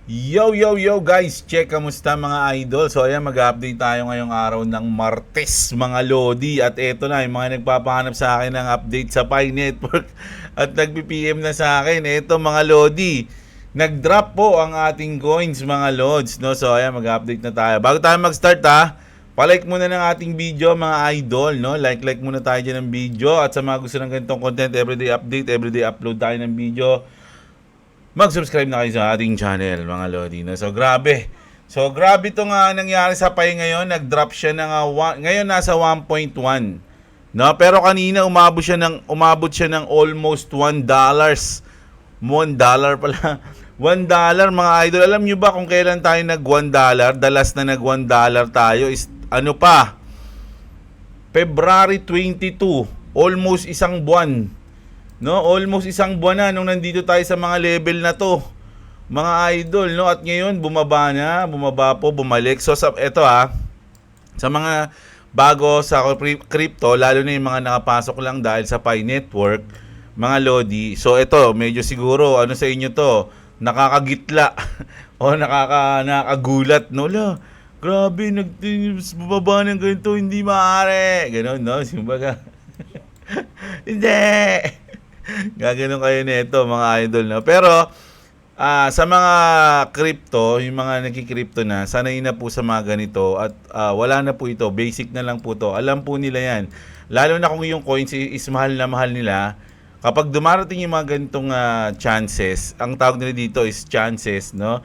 Yo guys, check kamusta mga idol. So ayan, mag-update tayo ngayong araw ng Martes mga Lodi. At eto na, yung mga nagpapahanap sa akin ng update sa Pi Network at nagpi-PM na sa akin. Eto mga Lodi, nag-drop po ang ating coins mga Lods, no? So ayan, mag-update na tayo. Bago tayo mag-start palike muna ng ating video mga idol, no? Like muna tayo dyan ng video. At sa mga gusto ng ganitong content, everyday update, everyday upload tayo ng video, mag-subscribe na kayo sa ating channel mga Lodi. So grabe. So grabe itong nangyari sa Pi ngayon. Nag-drop siya ng ngayon nasa 1.1. No, pero kanina umabot siya ng almost $1. $1 pala. $1 mga idol. Alam niyo ba kung kailan tayo nag $1? The last na nag $1 tayo is ano pa? February 22. Almost isang buwan. No, almost isang buwan na nung nandito tayo sa mga level na to. Mga idol, no? At ngayon bumaba po, bumalik. So eto sa mga bago sa crypto, lalo na yung mga nakapasok lang dahil sa Pi Network, mga Lodi. So eto, medyo siguro ano sa inyo to, nakakagitla o nakakagulat, no? Grabe, bumaba ng ganito, hindi maaari. Ganon, no? Simbaga. Hindi. Gaganon kayo nito mga idol, no? Pero sa mga crypto, yung mga nagki-crypto na, sanay na po sa mga ganito at wala na po ito, basic na lang po to. Alam po nila 'yan. Lalo na kung yung coins is mahal na mahal nila. Kapag dumarating yung mga ganitong chances, ang tawag nila dito is chances, no?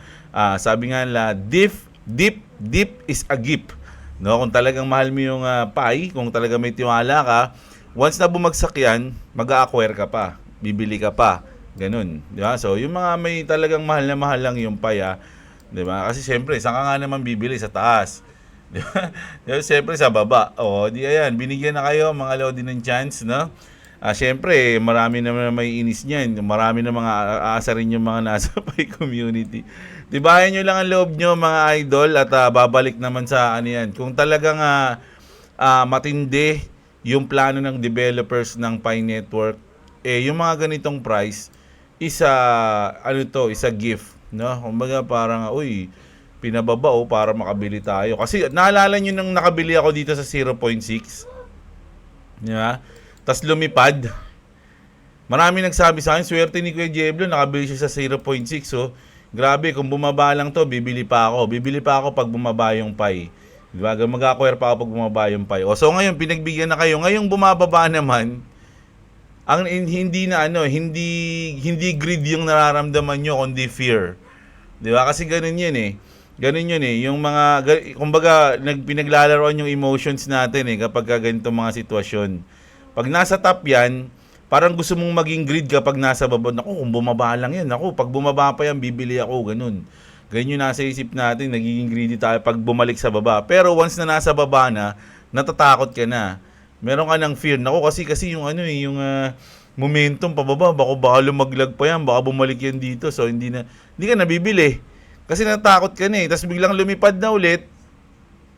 Sabi nga nila, deep is a gift. No, kung talagang mahal mo yung Pi, kung talagang may tiwala ka, once na bumagsak yan, mag-a-acquire ka pa, bibili ka pa, ganun, di ba? So, yung mga may talagang mahal na mahal lang yung Pi, di ba? Kasi siyempre, saan ka nga naman bibili? Sa taas, di ba? Siyempre, sa baba. O, di ayan, binigyan na kayo, mga Lodi ng chance, no? Siyempre, marami naman may inis niyan. Marami na mga aasa rin yung mga nasa Pi community. Tibayan nyo lang ang loob nyo, mga idol, at babalik naman sa ano yan. Kung talagang matindi yung plano ng developers ng Pi Network, yung mga ganitong price is is a gift, no? Kumbaga parang pinababa para makabili tayo. Kasi naalala niyo nang nakabili ako dito sa 0.6, di ba? Tas lumipad. Marami nagsabi sa akin, swerte ni Kuya Jeblo, nakabili siya sa 0.6. So, grabe, kung bumaba lang to, bibili pa ako. Bibili pa ako pag bumaba yung Pi. Diba? Mag-acquire pa ako pag bumaba yung Pi. So ngayon, pinagbigyan na kayo. Ngayong bumababa naman, ang hindi greed yung nararamdaman nyo, kundi fear. Diba? Kasi ganun yun eh. Ganun yun eh. Yung mga, kumbaga, pinaglalaroan yung emotions natin kapag ganito mga sitwasyon. Pag nasa top yan, parang gusto mong maging greed kapag nasa baba. Naku, kung bumaba lang yan. Naku, pag bumaba pa yan, bibili ako. Ganun. Ganyan yung nasa isip natin, nagiging greedy tayo pag bumalik sa baba. Pero once na nasa baba na, natatakot ka na. Meron ka ng fear. Naku, kasi yung yung momentum pababa, baka lumaglag pa yan, baka bumalik yan dito. So hindi ka nabibili. Kasi natatakot ka na eh. Tapos biglang lumipad na ulit,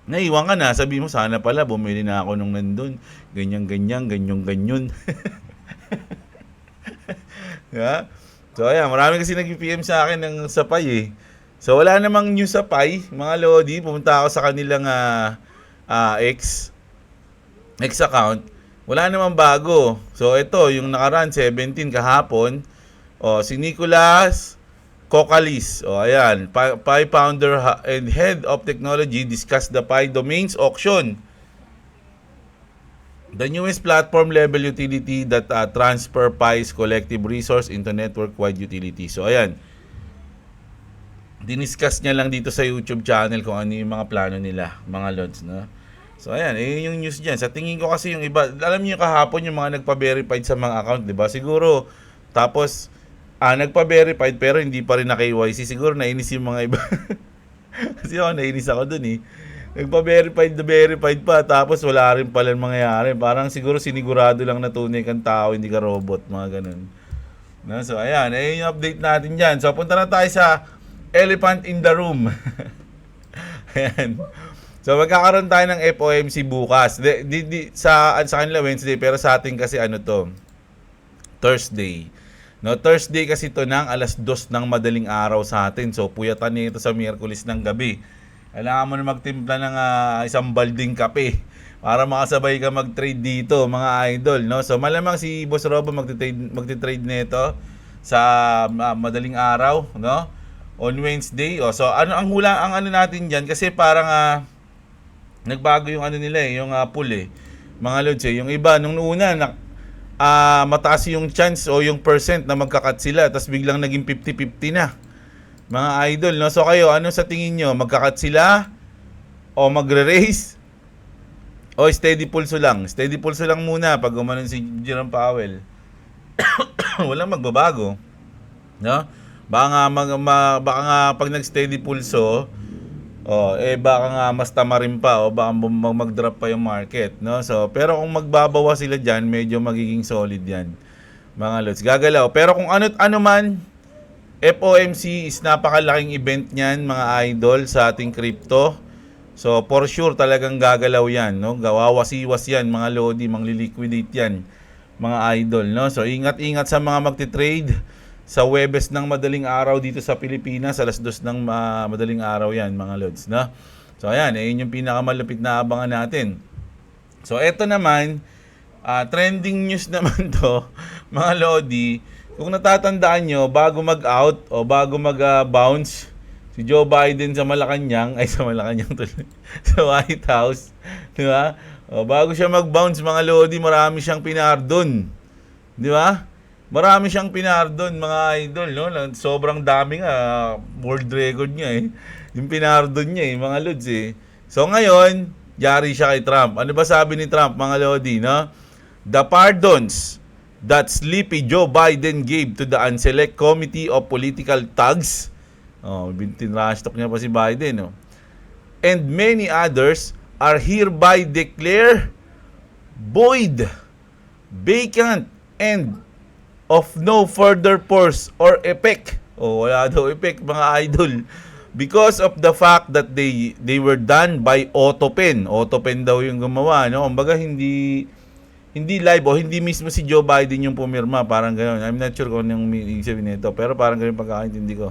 naiwan ka na. Sabi mo, sana pala, bumili na ako nung nandun. Ganyan. Yeah? So ayan, marami kasi nag-PM sa akin ng sapay eh. So wala namang news sa Pi, mga Lodi. Pumunta ako sa kanilang X account. Wala namang bago. So ito, yung nakaraan 17 kahapon. Si Nicolas Cocalis. Ayan, Pi founder and head of technology discussed the Pi domains auction. The newest platform level utility that transfer Pi's collective resource into network-wide utility. So ayan, diniscuss niya lang dito sa YouTube channel kung ano yung mga plano nila, mga Lods, no? So ayan, yung news diyan. Sa tingin ko kasi yung iba, alam niyo kahapon yung mga nagpa-verified sa mga account, 'di ba? Siguro tapos nagpa-verified pero hindi pa rin na KYC. Siguro nainis yung mga iba. Kasi nainis ako dun eh. Verified pa, tapos wala rin pala mangyayari. Parang siguro sinigurado lang na tunay kang tao, hindi ka robot, mga ganun. No? So ayan, yung update natin dyan. So punta na tayo sa elephant in the room. Ayan. So magkakaroon tayo ng FOMC bukas. Sa kanila Wednesday, pero sa atin kasi to, Thursday. No, Thursday kasi ito ng alas 2 ng madaling araw sa atin. So, puyatan niya ito sa Miyerkules ng gabi. Kailangan mo na magtimpla ng isang balding kape para makasabay ka mag-trade dito, mga idol, no? So, malamang si Boss Robo magti-trade nito sa madaling araw, no? On Wednesday. So, ano ang ano natin diyan kasi parang nagbago yung ano nila yung pool mga lods yung iba nung una mataas yung chance o yung percent na magkakat sila tapos biglang naging 50-50 na mga idol, no? So kayo, ano sa tingin nyo, magkakat sila o magre-raise o steady pulso lang muna pag gumanon si Jerome Powell. Walang magbabago, no? Baka nga pag nag-steady pulso baka nga mas tama rin pa o baka mag-drop pa yung market, no? So, pero kung magbabawa sila diyan, medyo magiging solid 'yan. Mga lods, gagalaw. Pero kung ano man, FOMC is napakalaking event niyan, mga idol, sa ating crypto. So, for sure talagang gagalaw 'yan, no? Gawawasiwas 'yan, mga lodi, mangliliquidate 'yan, mga idol, no? So, ingat-ingat sa mga magte-trade sa Huwebes ng madaling araw dito sa Pilipinas, alas 2 ng madaling araw yan, mga lods, no? So ayan, yun yung pinakamalapit na abangan natin. So eto naman, trending news naman to, mga lodi. Kung natatandaan nyo, bago mag-out o bago mag-bounce si Joe Biden sa Malacanang, sa White House, di ba? Bago siya mag-bounce, mga lodi, marami siyang pinardon, di ba? Marami siyang pinardon, mga idol, no? Sobrang dami nga, world record niya yung pinardon niya mga lods So ngayon, yari siya kay Trump. Ano ba sabi ni Trump, mga lodi, no? The pardons that sleepy Joe Biden gave to the Unselect Committee of Political Thugs. Tinrashtalk niya pa si Biden, no? And many others are hereby declared void, vacant, and of no further force or effect. Wala daw effect, mga idol. Because of the fact that they were done by Autopen. Autopen daw yung gumawa, no? Kumbaga hindi live o hindi mismo si Joe Biden yung pumirma, parang gano'n. I'm not sure kung anong ibig sabihin nito, pero parang gano'n pagkakaintindi ko.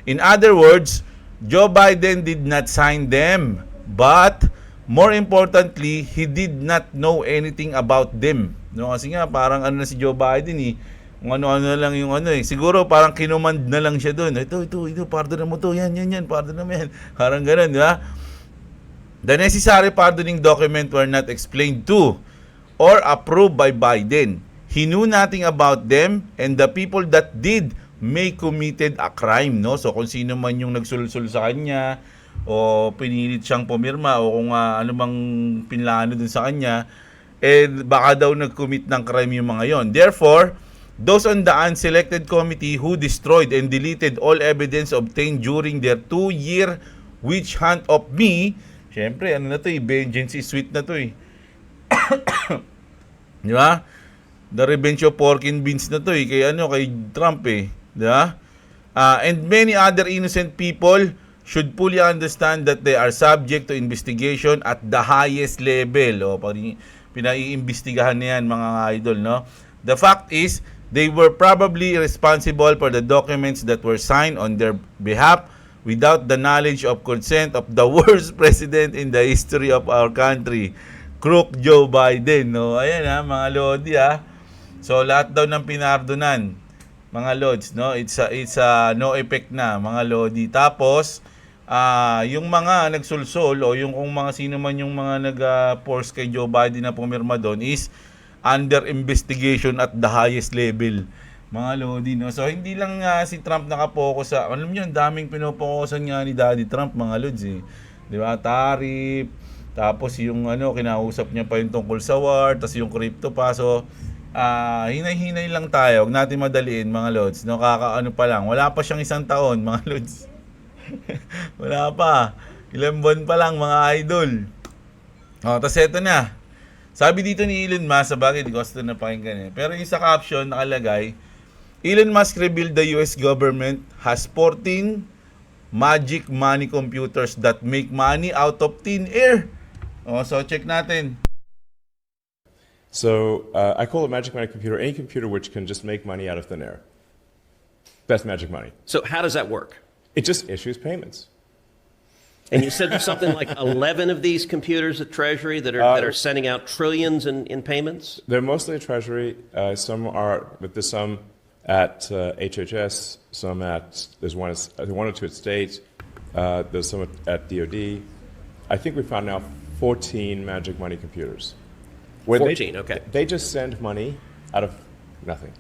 In other words, Joe Biden did not sign them, but more importantly, he did not know anything about them. No, kasi nga parang ano na si Joe Biden kung ano-ano na lang yung siguro parang kinumand na lang siya doon. Ito, pardon mo to, yan, pardon mo yan. Parang gano'n, di ba? The necessary pardoning document were not explained to or approved by Biden. He knew nothing about them and the people that did may committed a crime, no? So kung sino man yung nagsulsul sa kanya o pinilit siyang pumirma o kung ano bang pinlano dun sa kanya, baka daw nag-commit ng crime yung mga yon. Therefore, those on the unselected committee who destroyed and deleted all evidence obtained during their 2-year witch hunt of me, syempre, ano na to vengeance is sweet na to di ba? The revenge of pork and beans na to kay Trump di ba? And many other innocent people should fully understand that they are subject to investigation at the highest level. Pinaiimbestigahan na yan, mga idol, no? The fact is, they were probably responsible for the documents that were signed on their behalf without the knowledge of consent of the worst president in the history of our country, Crook Joe Biden, no? Ayan mga lodi So lahat daw ng pinardonan, mga lods, no? It's a no effect na, mga lodi. Tapos yung mga nagsulsol o yung kung mga sino man yung mga nag-force kay Joe Biden na pumirma doon is under investigation at the highest level, mga lodi, no? So hindi lang si Trump nakapokus sa, alam niyo, ang daming pinopokusan nga ni Daddy Trump, mga lods di ba? Tariff, tapos yung kinausap niya pa yung tungkol sa war, tapos yung crypto pa. So hinay-hinay lang tayo, huwag natin madaliin, mga lods, no? Pa lang, wala pa siyang 1 taon, mga lods. Wala pa, ilang buwan pa lang, mga idol. Tapos eto na. Sabi dito ni Elon Musk, sabagay, di ko gusto na pakinggan pero yung sa caption nakalagay, Elon Musk revealed the US government has 14 magic money computers that make money out of thin air. So check natin. So I call a magic money computer any computer which can just make money out of thin air. Best Magic Money. So how does that work? It just issues payments. And you said there's something like 11 of these computers at Treasury that are sending out trillions in payments? They're mostly at Treasury. Some are, but there's some at HHS, some at, there's one or two at State, there's some at DOD. I think we found now 14 Magic Money computers. 14, okay. They just send money out of nothing.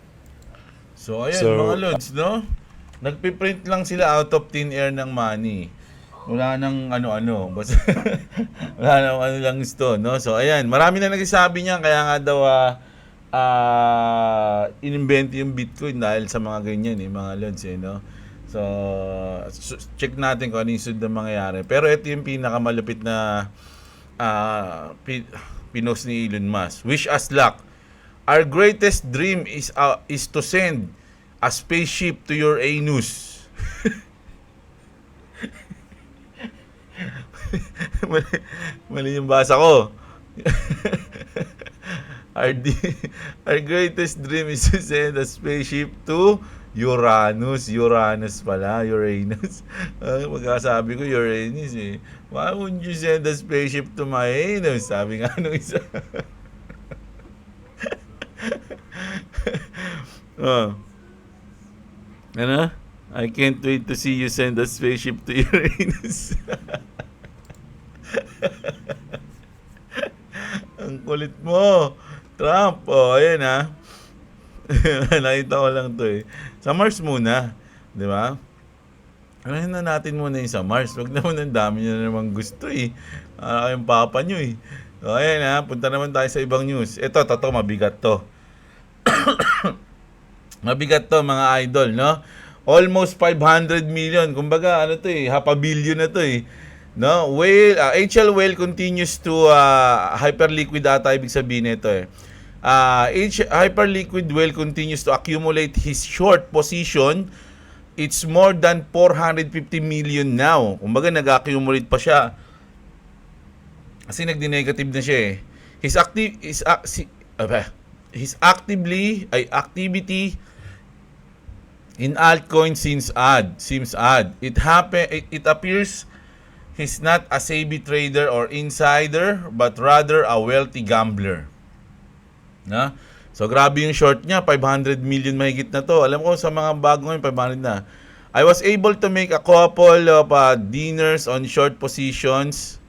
So, ayan, mga lods, no? Nagpiprint lang sila out of thin air ng money. Wala nang ano-ano. Basta wala nang ano lang gusto, no? So, ayan. Marami na nagsasabi niya, kaya nga daw inimbento yung Bitcoin dahil sa mga ganyan, mga lods, no? So, check natin kung ano yung sunod na mangyayari. Pero ito yung pinakamalupit na pinost ni Elon Musk. Wish us luck. Our greatest dream is to send a spaceship to your anus. mali yung basa ko. Our greatest dream is to send a spaceship to Uranus. Uranus pala, Uranus. Magkasabi ko Uranus eh. Why wouldn't you send a spaceship to my anus? Sabi nga nung isa. Ano? I can't wait to see you send a spaceship to Uranus. Ang kulit mo, Trump. Ayan ha. Nakita ko lang to eh. Sa Mars muna, di ba? Ano na natin muna yung sa Mars. Wag naman ang dami nyo na naman gusto eh. Yung papa nyo eh. So, ayan ha. Punta naman tayo sa ibang news. Ito, mabigat to. Mabigat to mga idol, no? Almost 500 million. Kumbaga, ano to eh, half a billion na to eh. No? HL Whale continues to hyperliquid ata ibig sabihin nito eh. Hyperliquid Whale continues to accumulate his short position. It's more than 450 million now. Kumbaga, nag-accumulate pa siya. Kasi nagdi-negative na siya eh. His activity in altcoin seems odd. It appears he's not a savvy trader or insider, but rather a wealthy gambler. Na? So grabe yung short niya, 500 million mahigit na to. Alam ko sa mga bago ngayon 500 na. I was able to make a couple of dinners on short positions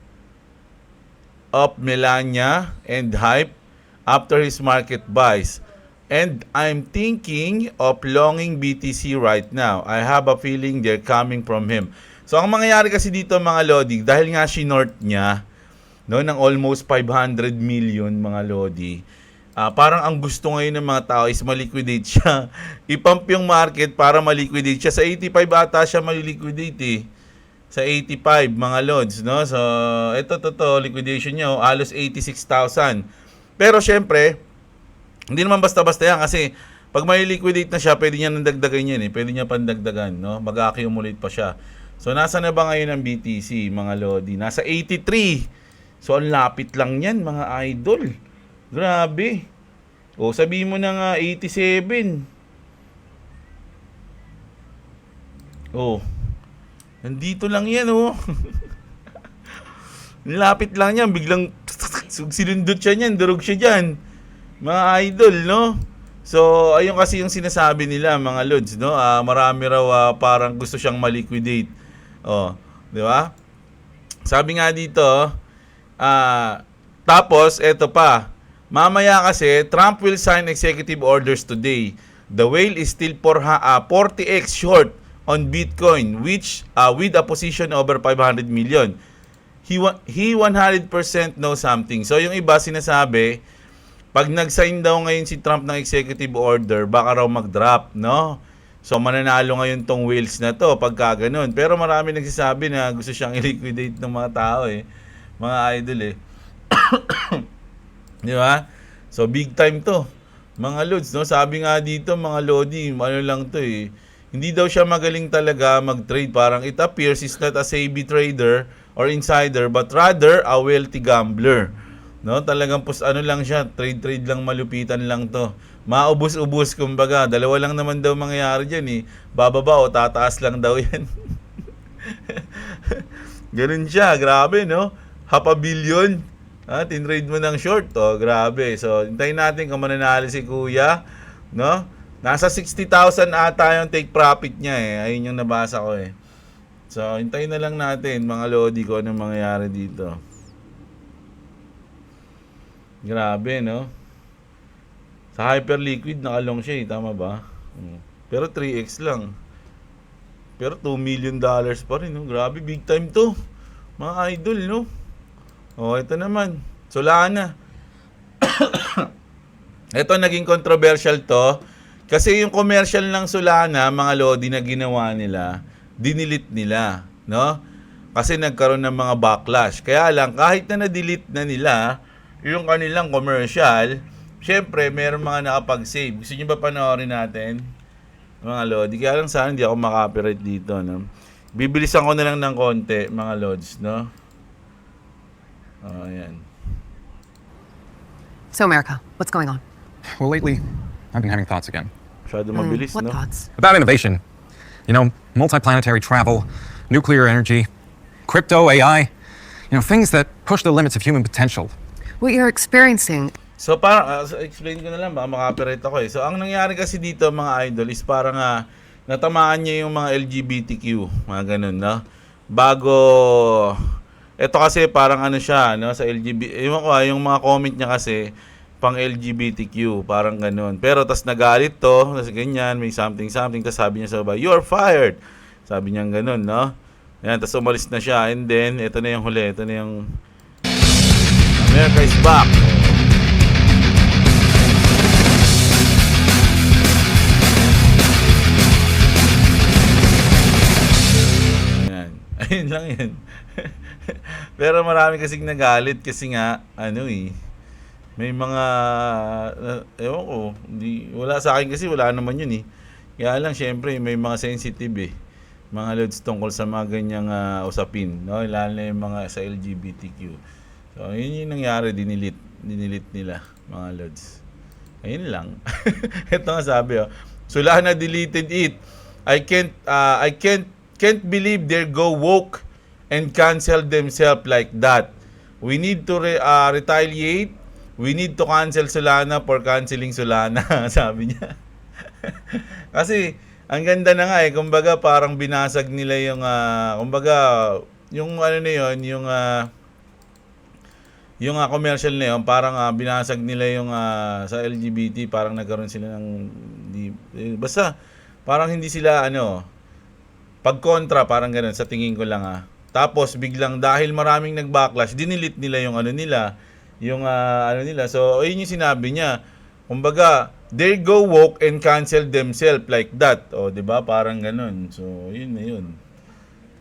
of Melania and Hype after his market buys. And I'm thinking of longing BTC right now. I have a feeling they're coming from him. So, ang mangyayari kasi dito mga Lodi, dahil nga sinort niya, no, ng almost 500 million mga Lodi, parang ang gusto ngayon ng mga tao is maliquidate siya. I-pump yung market para maliquidate siya. Sa 85 ata siya maliliquidate eh. Sa 85 mga Lods, no? So, ito, liquidation niya, halos 86,000. Pero syempre, hindi naman basta-basta yan kasi pag may liquidate na siya, pwede niya nandagdagan yan eh. Pwede niya pandagdagan, no? Mag-accumulate pa siya. So, nasa na ba ngayon ang BTC, mga Lodi? Nasa 83. So, ang lapit lang yan, mga idol. Grabe. O, sabihin mo na nga 87. Oh. Nandito lang yan, oh. Lapit lang yan. Biglang sinundot siya niyan. Durog siya dyan. Mga idol, no? So, ayun kasi yung sinasabi nila, mga Lods, no? Marami raw parang gusto siyang maliquidate. Oh, di ba? Sabi nga dito, tapos, eto pa. Mamaya kasi, Trump will sign executive orders today. The whale is still 40x short on Bitcoin, which with a position over 500 million. He 100% knows something. So, yung iba sinasabi, pag nag-sign daw ngayon si Trump ng executive order, baka raw mag-drop, no? So, mananalo ngayon tong whales na to pagka ganun. Pero marami nagsasabi na gusto siyang i-liquidate ng mga tao eh. Mga idol eh. Di ba? So, big time to. Mga Lods, no? Sabi nga dito, mga Lodi, ano lang to eh. Hindi daw siya magaling talaga mag-trade. Parang it appears he's not a savvy trader or insider, but rather a wealthy gambler. No, talagang ano lang siya, trade lang, malupitan lang 'to. Maubos-ubos kumbaga, dalawa lang naman daw mangyayari diyan eh. Bababa o tataas lang daw 'yan. Ganun siya, grabe no. Half a billion. Tinrade mo ng short, grabe. So, hintayin natin kung mananalo si Kuya, no? Nasa 60,000 ata yung take profit niya eh. Ayun yung nabasa ko eh. So, hintayin na lang natin mga lodi ko anong mangyayari dito. Grabe, no? Sa hyperliquid, nakalong siya eh. Tama ba? Pero 3x lang. Pero $2 million pa rin, no? Grabe, big time to. Mga idol, no? Ito naman. Solana. Ito, naging controversial to. Kasi yung commercial ng Solana, mga lodi na ginawa nila, dinilit nila, no? Kasi nagkaroon ng mga backlash. Kaya lang, kahit na na-delete na nila, yung kanilang commercial, syempre, meron mga nakapag-save. Gusto nyo ba panoorin natin? Mga lodi. Kaya lang sana hindi ako makapiright dito, no? Bibilisan ko na lang ng konti, mga lods, no? Ayan. So, America, what's going on? Well, lately, I've been having thoughts again. Masyado mabilis, What no? thoughts? About innovation. You know, multiplanetary travel, nuclear energy, crypto, AI. You know, things that push the limits of human potential. What you're experiencing. So parang, explain ko na lang, baka makapiright ako eh. So ang nangyari kasi dito mga idol is parang natamaan niya yung mga LGBTQ, mga ganun, no? Bago, eto kasi parang ano siya, no? Sa yung mga comment niya kasi, pang LGBTQ, parang ganun. Pero tas nagalit to, tas ganyan, may something, tas sabi niya sa baba, "You're fired." Sabi niya ganun, no? Yan, tas umalis na siya. And then, ito na yung huli, ito na yung America is back. Ayan. Ayun lang yun. Pero marami kasing nagalit kasi nga, may mga, ewan ko, wala sa akin kasi wala naman yun eh. Kaya lang, syempre, may mga sensitive eh. Mga lods tungkol sa mga ganyang usapin, no? Lalo na yung mga sa LGBTQ. So, yun yung nangyari, dinilit nila, mga lods. Ayun lang. Ito nga sabi, Solana deleted it. I can't believe they go woke and cancel themselves like that. We need to retaliate. We need to cancel Solana for canceling Solana, sabi niya. Kasi ang ganda na nga kumbaga parang binasag nila yung kumbaga yung ano na yun, yung commercial na yun, parang binasag nila yung sa LGBT, parang nagkaroon sila ng basta parang hindi sila pagkontra, parang ganun sa tingin ko lang Tapos biglang dahil maraming nag-backlash, dinilit nila yung nila. So ayun yung sinabi niya. Kumbaga, they go woke and cancel themselves like that. 'Di ba? Parang ganun. So, yun na yun.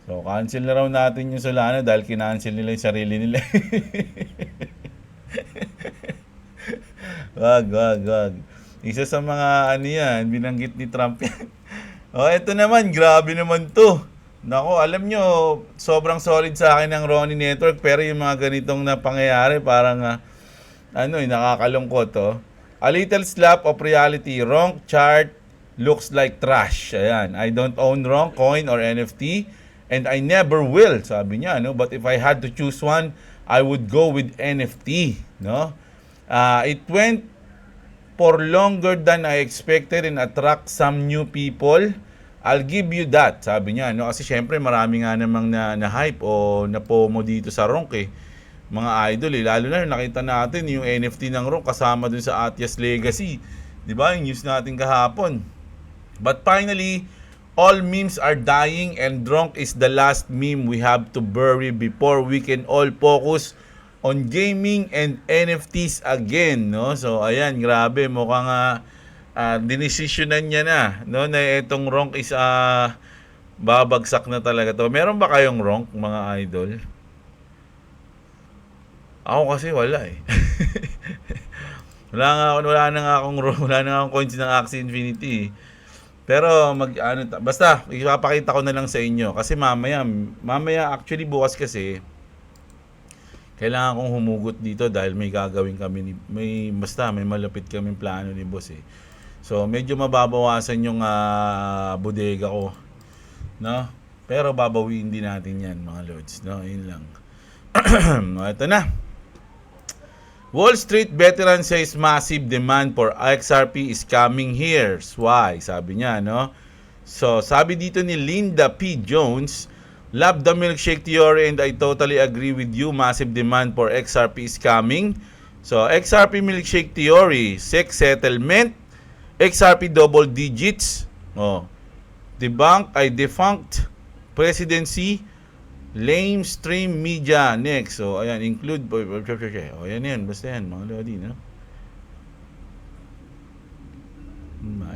So, cancel na raw natin yung Solana dahil kinancel nila yung sarili nila. Wag. Isa sa mga yan, binanggit ni Trump yan. Ito naman, grabe naman to. Nako, alam nyo, sobrang solid sa akin ng Ronnie Network, pero yung mga ganitong na pangyayari, parang, nakakalungkot to. A little slap of reality. Ronk chart looks like trash. Ayan. I don't own Ronk coin or NFT and I never will, sabi niya, no? But if I had to choose one, I would go with NFT, no? It went for longer than I expected and attract some new people. I'll give you that, sabi niya, no? Kasi syempre marami nga namang na-hype o na-FOMO dito sa Ronk mga idol lalo na nakita natin yung NFT ng Ronk kasama dun sa Atias Legacy, di ba, yung news natin kahapon. But finally, all memes are dying and Ronk is the last meme we have to bury before we can all focus on gaming and NFTs again, no? So ayan, grabe, mukhang dinesisyonan niya na, no, na itong Ronk is babagsak na talaga to. Meron ba kayong Ronk, mga idol? Ako kasi wala eh. wala na nga akong coins ng Axie Infinity. Pero basta ipapakita ko na lang sa inyo kasi mamaya actually bukas kasi kailangan kong humugot dito dahil may gagawin kami may malapit kaming plano ni boss eh. So medyo mababawasan yung bodega ko, no? Pero babawiin din natin 'yan, mga lords, no? Yun lang. Ito na. Wall Street veteran says massive demand for XRP is coming here. Why? Sabi niya, no? So, sabi dito ni Linda P. Jones, love the milkshake theory and I totally agree with you. Massive demand for XRP is coming. So, XRP milkshake theory, sex settlement, XRP double digits, defunct presidency, lamestream media next. So, ayan, include, ayan, basta yan, mga lodi, no?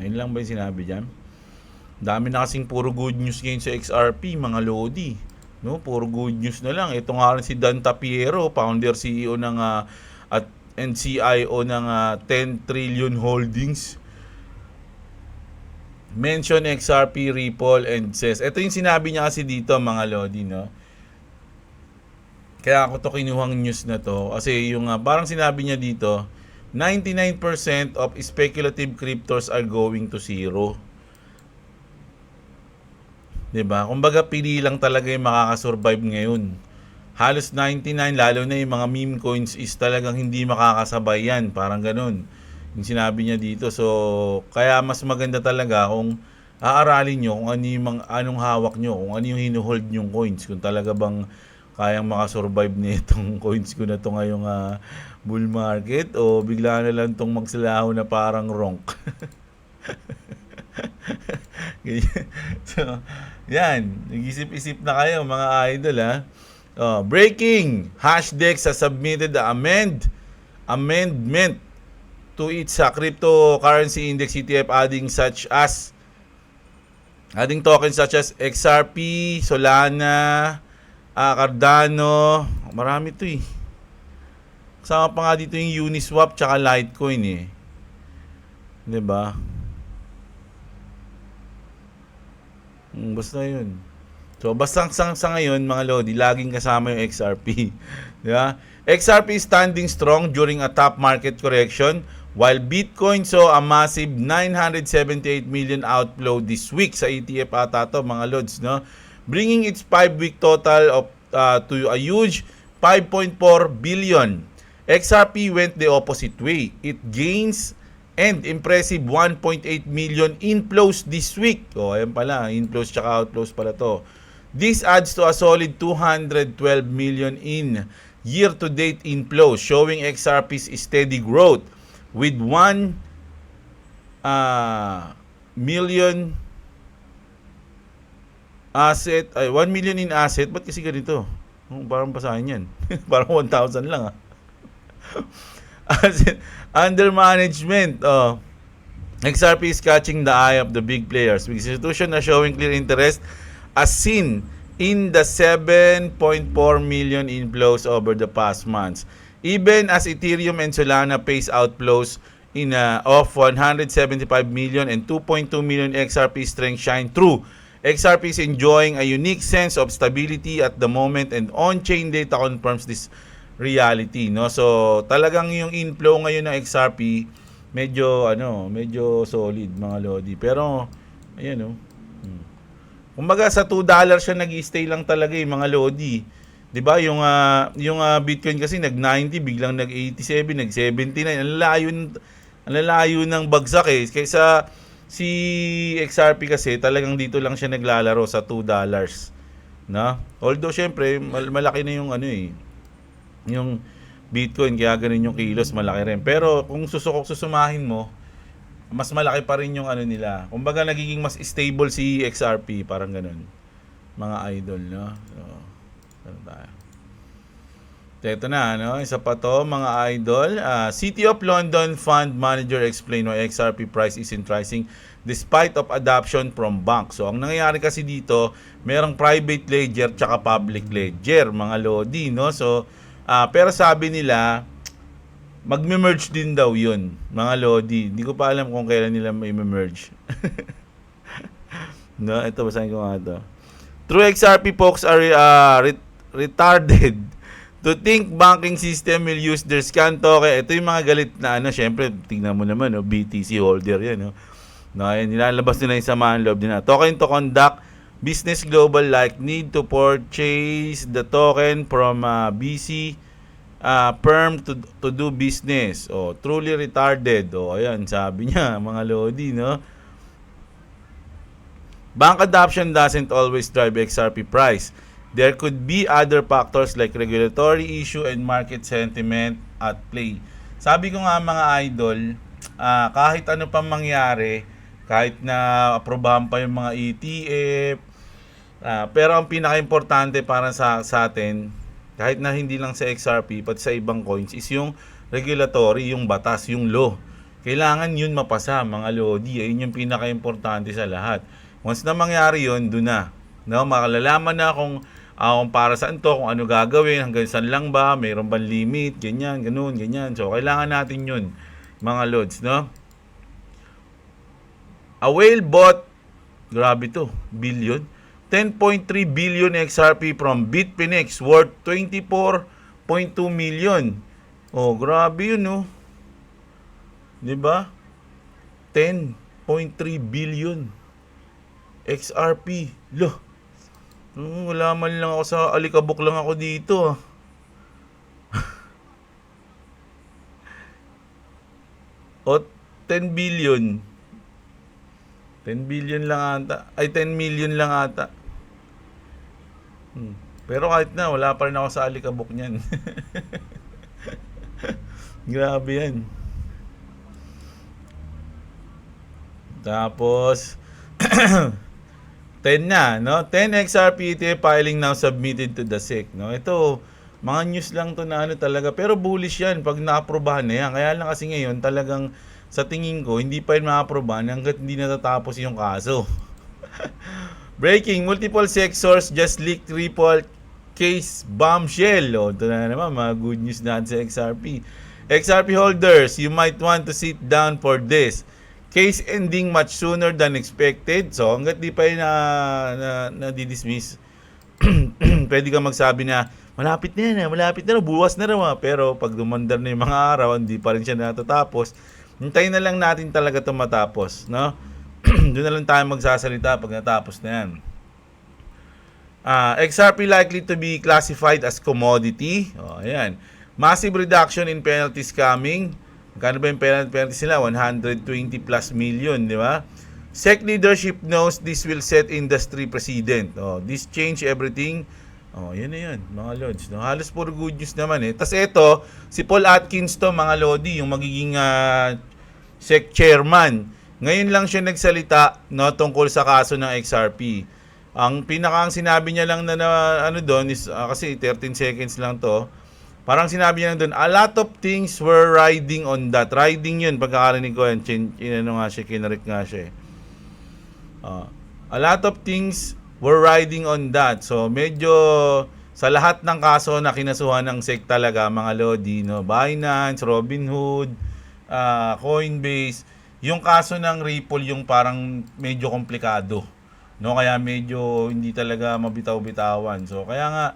Ayun lang ba yung sinabi dyan? Dami na kasing puro good news ngayon sa XRP, mga lodi. No, puro good news na lang. Ito nga rin si Dan Tapiero, founder CEO ng and CIO ng 10 Trillion Holdings. Mention XRP, Ripple, and says, ito yung sinabi niya kasi dito, mga lodi, no? Kaya ako to kinuhang news na to kasi yung parang sinabi niya dito, 99% of speculative cryptos are going to zero. 'Di ba? Kumbaga pili lang talaga yung makakasurvive ngayon. Halos 99, lalo na yung mga meme coins is talagang hindi makakasabay yan, parang ganun. Yung sinabi niya dito. So, kaya mas maganda talaga kung aaralin nyo kung ano yung anong hawak nyo, kung ano yung hinuhold yung coins, kung talaga bang kayang makasurvive nitong coins ko na to ngayong bull market o bigla na lang tong magsilaho na parang ronk. So, yan. Nag-isip-isip na kayo, mga idol, ha? Breaking! Hashdex has submitted the amendment to its cryptocurrency index ETF adding tokens such as XRP, Solana, Cardano, marami to eh. Kasama pa nga dito yung Uniswap tsaka Litecoin eh. 'Di ba? Basta yun. So, basta sa ngayon, mga lodi, laging kasama yung XRP. Di ba? XRP is standing strong during a top market correction, while Bitcoin saw a massive 978 million outflow this week sa ETF ata to, mga lods, no? Bringing its 5-week total of to a huge 5.4 billion. XRP went the opposite way. It gains and impressive 1.8 million inflows this week. Ayan pala, inflows tsaka outflows pala to. This adds to a solid 212 million in year-to-date inflows, showing XRP's steady growth with 1 million in asset. Ba't kasi ganito? Parang basahin yan. Parang 1,000 lang Asset under management. XRP is catching the eye of the big players. Big institutions are showing clear interest as seen in the 7.4 million inflows over the past months. Even as Ethereum and Solana pace outflows of 175 million and 2.2 million XRP strength shine through. XRP is enjoying a unique sense of stability at the moment and on-chain data confirms this reality, no? So, talagang yung inflow ngayon ng XRP medyo solid, mga lodi. Pero ayan, no. Kumbaga sa $2 siya nag-stay lang talaga, mga lodi. 'Di ba? Yung Bitcoin kasi nag-90, biglang nag-87, nag-79. Ang layo ng bagsak eh. Kaysa si XRP kasi talagang dito lang siya naglalaro sa $2, no? Although syempre malaki na yung yung Bitcoin, kaya ganun yung kilos, malaki rin. Pero kung susumahin mo, mas malaki pa rin yung nila. Kumbaga nagiging mas stable si XRP, parang ganun. Mga idol, no? So, ano tayo? Ito na, no? Isa pa to, mga idol. City of London Fund Manager explain why XRP price isn't rising despite of adoption from banks. So, ang nangyayari kasi dito, merong private ledger tsaka public ledger, mga lodi, no? So, pero sabi nila, magme-merge din daw yun, mga lodi. Hindi ko pa alam kung kailan nila may merge. No, ito, basahin ko nga ito. True XRP folks are retarded To think banking system will use their scan token. Ito yung mga galit na syempre, tingnan mo naman, BTC holder yan. Yan, nilalabas nila yung samahan loob nila. Token to conduct business global like need to purchase the token from BC firm to do business. Truly retarded. Ayan, sabi niya, mga lodi, no? Bank adoption doesn't always drive XRP price. There could be other factors like regulatory issue and market sentiment at play. Sabi ko nga mga idol, kahit ano pang mangyari, kahit na aprobahan pa yung mga ETF, pero ang pinaka-importante para sa atin, kahit na hindi lang sa XRP, pati sa ibang coins, is yung regulatory, yung batas, yung law. Kailangan yun mapasa, mga lodi. Ayun yung pinaka-importante sa lahat. Once na mangyari yun, doon na. No, makalalaman na kung para saan to, kung ano gagawin, hanggang saan lang ba, mayroon bang limit, ganyan, ganun, ganyan. So, kailangan natin yun, mga lods, no? A whale bought, grabe to, billion, 10.3 billion XRP from Bitfinex worth 24.2 million. Grabe yun, no? 'Di ba? 10.3 billion XRP. Loh. Wala man lang ako sa alikabok lang ako dito. 10 billion. 10 billion lang ata. Ay, 10 million lang ata. Pero kahit na, wala pa rin ako sa alikabok niyan. Grabe yan. Tapos, 10 na, no? 10 XRP ETF filing now submitted to the SEC, no? Ito, mga news lang to na talaga. Pero bullish yan pag na-aprobahan na yan. Kaya lang kasi ngayon, talagang sa tingin ko, hindi pa yun ma-aprobahan hanggat hindi natatapos yung kaso. Breaking, multiple sectors just leaked Ripple case bombshell. Ito na naman, mga good news natin sa XRP. XRP holders, you might want to sit down for this. Case ending much sooner than expected. So, hanggat di pa yun na-dismiss, pwede ka magsabi na, malapit na, buwas na raw. Pero pag dumandar na yung mga araw, hindi pa rin siya natatapos. Hintayin na lang natin talaga ito matapos, no? Doon na lang tayo magsasalita pag natapos na yan. XRP likely to be classified as commodity. Ayan. Massive reduction in penalties coming. Magkano ba yung penalties nila? 120 plus million, di ba? SEC leadership knows this will set industry precedent. This change everything. Yan na yan, mga lods. No? Halos puro good news naman eh. Tapos ito, si Paul Atkins to, mga lodi, yung magiging SEC chairman. Ngayon lang siya nagsalita, no, tungkol sa kaso ng XRP. Ang pinakang sinabi niya lang na ano doon is, kasi 13 seconds lang to, parang sinabi niya lang doon, a lot of things were riding on that. Riding yun, pagkakarinig ko yan, kinarik nga siya. A lot of things were riding on that. So, medyo sa lahat ng kaso na kinasuhan ng SEC talaga, mga lodi, no? Binance, Robinhood, Coinbase, yung kaso ng Ripple yung parang medyo komplikado, no? Kaya medyo hindi talaga mabitaw-bitawan. So, kaya nga,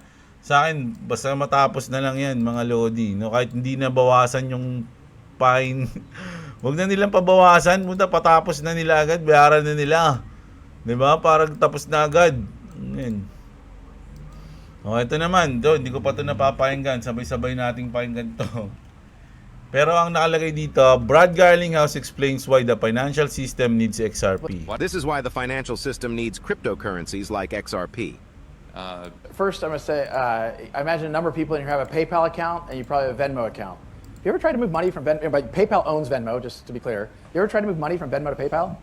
sa akin, basta matapos na lang yan, mga lodi, no? Kahit hindi na bawasan yung fine, wag na nilang pabawasan, patapos na nila agad, bayaran na nila. Diba? Parang tapos na agad. Yan. Ito naman. Hindi ko pa ito napapakinggan. Sabay-sabay nating pakinggan to. Pero ang nakalagay dito, Brad Garlinghouse explains why the financial system needs XRP. This is why the financial system needs cryptocurrencies like XRP. First, I'm going to say, I imagine a number of people in here have a PayPal account, and you probably have a Venmo account. Have you ever tried to move money from Venmo? PayPal owns Venmo, just to be clear. You ever tried to move money from Venmo to PayPal?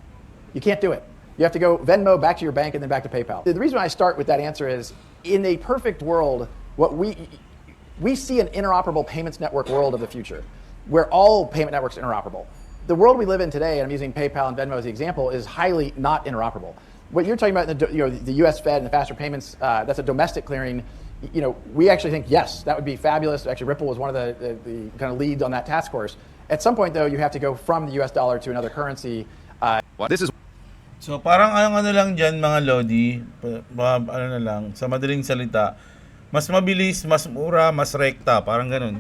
You can't do it. You have to go Venmo back to your bank and then back to PayPal. The reason I start with that answer is, in a perfect world, what we see an interoperable payments network world of the future, where all payment networks are interoperable. The world we live in today, and I'm using PayPal and Venmo as the example, is highly not interoperable. What you're talking about, the U.S. Fed and the faster payments, that's a domestic clearing. We actually think, yes, that would be fabulous. Actually, Ripple was one of the kind of leads on that task force. At some point, though, you have to go from the U.S. dollar to another currency. This is So parang ano lang dyan, mga lodi, ano na lang, sa madaling salita, Mas mabilis, mas mura, mas rekta, parang ganun.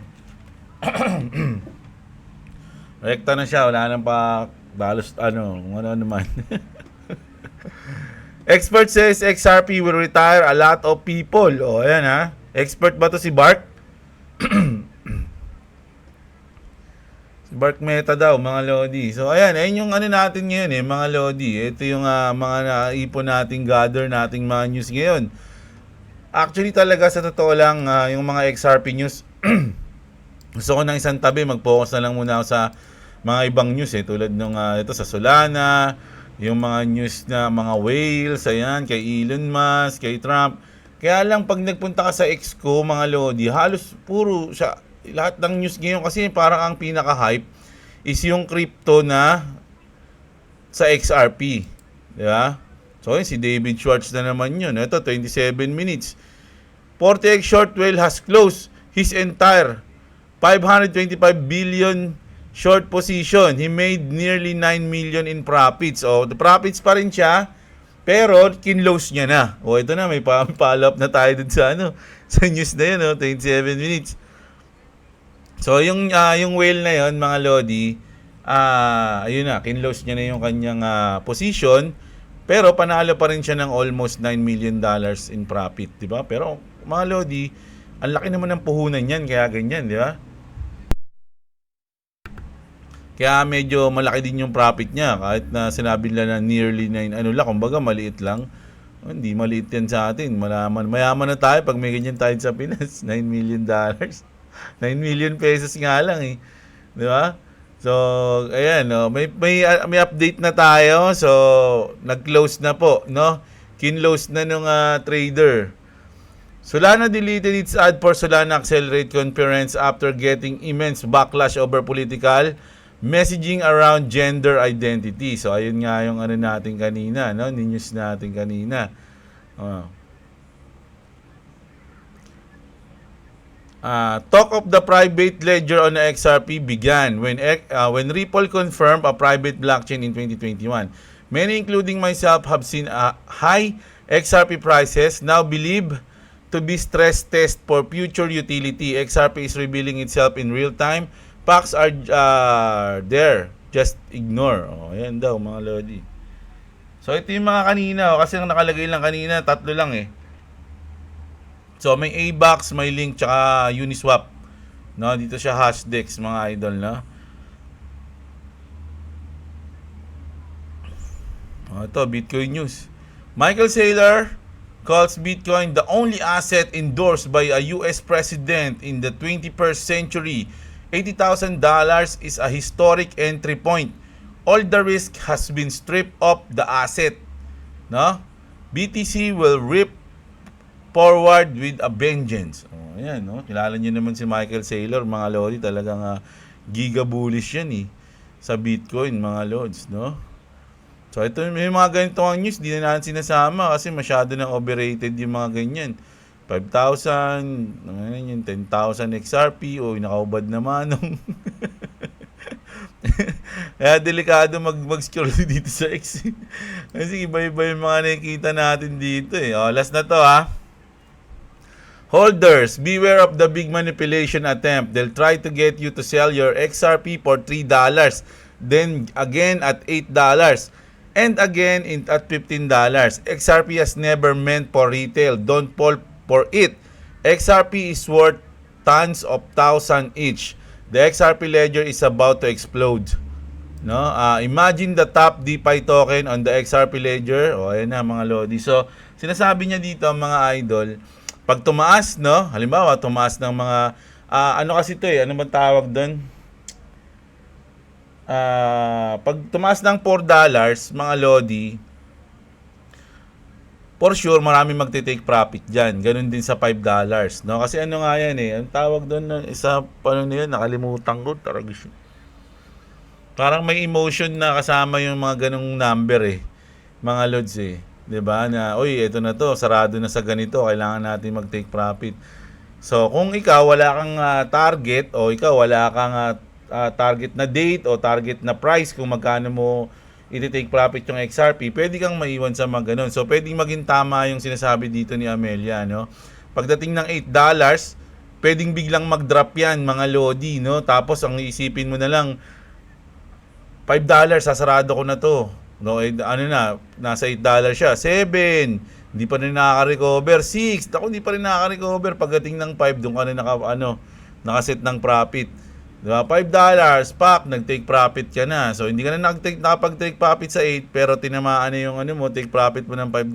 Rekta na siya, wala nang pa balos kung ano naman. Expert says XRP will retire a lot of people. O, ayan ha. Expert ba to si Bark? Si Bark Meta daw, mga Lodi. So, ayan yung ano natin ngayon mga Lodi. Ito yung mga naipon nating gather nating mga news ngayon. Actually talaga sa totoo lang, yung mga XRP news, gusto ko ng isang tabi, mag-focus na lang muna ako sa mga ibang news tulad nung ito sa Solana, yung mga news na mga whales, ayan, kay Elon Musk, kay Trump. Kaya lang pag nagpunta ka sa Exco, mga Lodi, halos puro siya, lahat ng news ngayon kasi parang ang pinaka-hype is yung crypto na sa XRP. Di ba? So, yun, si David Schwartz na naman yun. Ito, 27 minutes. 40x short whale has closed his entire 525 billion short position. He made nearly 9 million in profits. O, the profits pa rin siya, pero kinlose niya na. O, ito na, may follow up na tayo dun sa, sa news na yun, 27 minutes. So, yung whale na yun, mga Lodi, ayun na, kinlose niya na yung kanyang position, pero panalo pa rin siya ng almost $9 million in profit, di ba? Pero, mga Lodi, ang laki naman ng puhunan yan, kaya ganyan, di ba? Kaya medyo malaki din yung profit niya kahit na sinabi nila na nearly 9 kumbaga maliit lang. Hindi maliit yan sa atin. Mayaman na tayo pag may ganyan tayo sa Pinas. $9 million. 9 million pesos nga lang eh. Di ba? So, ayan, may update na tayo. So, nag-close na po, no? Kinlose na nung trader. Solana deleted its ad for Solana Accelerate conference after getting immense backlash over political messaging around gender identity. So, ayun nga yung natin kanina, no? News natin kanina. Talk of the private ledger on XRP began when Ripple confirmed a private blockchain in 2021. Many, including myself, have seen high XRP prices now believed to be stress test for future utility. XRP is revealing itself in real time. Facts are there. Just ignore. Ayan daw, mga Lodi. So, ito yung mga kanina. Kasi ang nakalagay lang kanina, 3 lang eh. So, may AVAX, may Link, tsaka Uniswap. No, dito siya Hashdex, mga idol, no? Ito, Bitcoin News. Michael Saylor calls Bitcoin the only asset endorsed by a US president in the 21st century. $80,000 is a historic entry point. All the risk has been stripped of the asset. No? BTC will rip forward with a vengeance. Ayan, no? Kilala niyo naman si Michael Saylor, mga Lodi, talagang giga bullish yan sa Bitcoin, mga Lods, no? So, ito may mga ganito ang news, di na natin sinasama kasi masyado nang overrated yung mga ganyan. 5,000, 10,000 XRP, nakaubad naman. Kaya delikado mag-scroll dito sa X. Kasi iba-iba yung mga nakikita natin dito eh. Last na to Holders, beware of the big manipulation attempt. They'll try to get you to sell your XRP for $3, then again at $8, and again at $15. XRP has never meant for retail. Don't fall for it. XRP is worth tons of thousands each. The XRP ledger is about to explode. No? Imagine the top DeFi token on the XRP ledger. Ayan na, mga Lodi. So, sinasabi niya dito, mga idol, pag tumaas, no? Halimbawa, tumaas ng mga ano kasi ito ano bang tawag doon? Pag tumaas ng $4, mga Lodi, for sure, marami magte-take profit dyan. Ganun din sa $5. No? Kasi ano nga yan ang tawag doon, isa, paano na yun, nakalimutan ko, taragis. Parang may emotion na kasama yung mga ganung number mga Lods 'di ba? Na, ito na to, sarado na sa ganito, kailangan natin mag-take profit. So, kung ikaw wala kang target o ikaw wala kang target na date o target na price kung magkano mo i-take profit yung XRP, pwede kang maiwan sa mga ganun. So, pwedeng maging tama yung sinasabi dito ni Amelia, no? pagdating ng $8, pwedeng biglang mag-drop yan, mga lodi, no? Tapos ang iisipin mo na lang, $5, sasarado ko na to. No, ano na, nasa $8 siya. 7, hindi pa rin nakaka-recover. 6, ako hindi pa rin nakaka-recover. Pagdating ng 5, doon ka na nakaset ng profit. Diba? $5, pak, nag-take profit ka na. So, hindi ka na nakapag-take profit sa 8, pero tinamaan na yung take profit mo ng $5.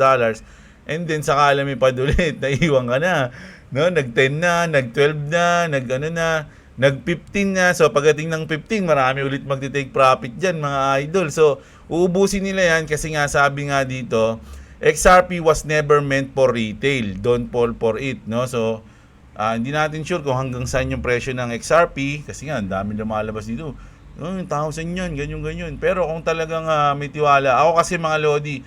And then, saka alam pa ulit, naiwan ka na. No? Nag-10 na, nag-12 na, nag-15 na. So, pagdating ng 15, marami ulit magti-take profit dyan, mga idol. So, uubusin nila yan kasi nga, sabi nga dito, XRP was never meant for retail. Don't fall for it. No? So, hindi natin sure kung hanggang saan yung presyo ng XRP kasi nga, ang dami lumalabas dito. 1,000 yan, ganyan. Pero kung talagang may tiwala, ako kasi mga lodi,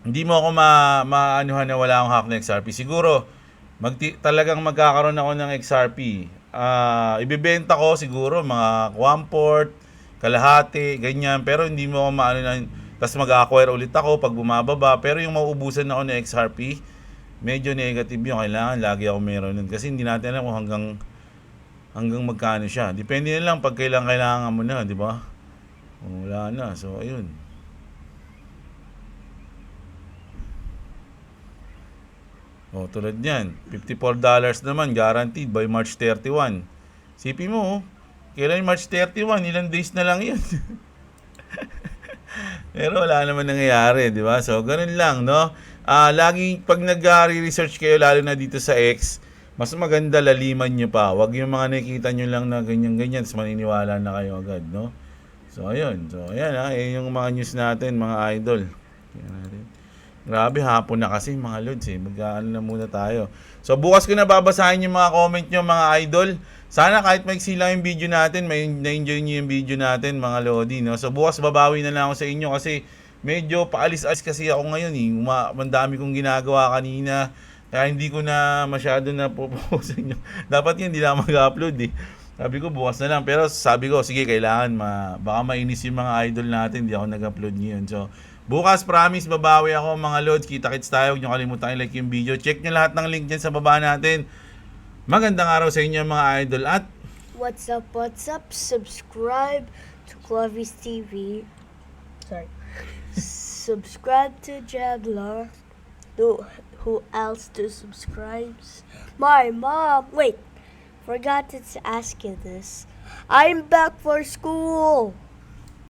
hindi mo ako maanuhan na wala akong hack na XRP. Siguro, talagang magkakaroon ako ng XRP. Ibibenta ko siguro mga 1/4, kalahati, ganyan. Pero hindi mo ako maanuhan. Tapos mag-acquire ulit ako pag bumababa. Pero yung mauubusan ako ng XRP, medyo negative yun. Kailangan lagi ako meron nun. Kasi hindi natin alam kung hanggang magkano siya. Depende na lang pag kailangan mo na, di ba? Wala na. So, ayun. Tulad niyan. $54 naman, guaranteed by March 31. Sipi mo, kailan March 31? Ilang days na lang yun. Pero wala naman nangyayari, di ba? So, ganun lang, no? Lagi, pag nag-research kayo, lalo na dito sa X, mas maganda laliman nyo pa. Huwag yung mga nakikita nyo lang na ganyan-ganyan, tapos maniniwala na kayo agad, no? So, ayun. So, ayan yung mga news natin, mga idol. Grabe, hapon na kasi, mga lods, Mag-ano na muna tayo. So, bukas ko na babasahin yung mga comment nyo, mga idol. Sana kahit maiksi lang yung video natin, may na-enjoy nyo yung video natin, mga lodi, no? So, bukas babawi na lang ako sa inyo kasi medyo paalis-alis kasi ako ngayon, Mandami kong ginagawa kanina. Kaya hindi ko na masyado na propose nyo. Dapat yun, hindi lang mag-upload, Sabi ko, bukas na lang. Pero sabi ko, sige, kailangan baka mainis yung mga idol natin, hindi ako nag-upload ngayon. So, bukas, promise, babawi ako, mga lods. Kita-kits tayo. Huwag nyo kalimutan i-like yung video. Check nyo lahat ng link dyan sa baba natin. Magandang araw sa inyo, mga idol. At What's up? Subscribe to Clovis TV. Sorry. Subscribe to Jablar. Who else to subscribe? My mom. Wait. Forgot to ask you this. I'm back for school.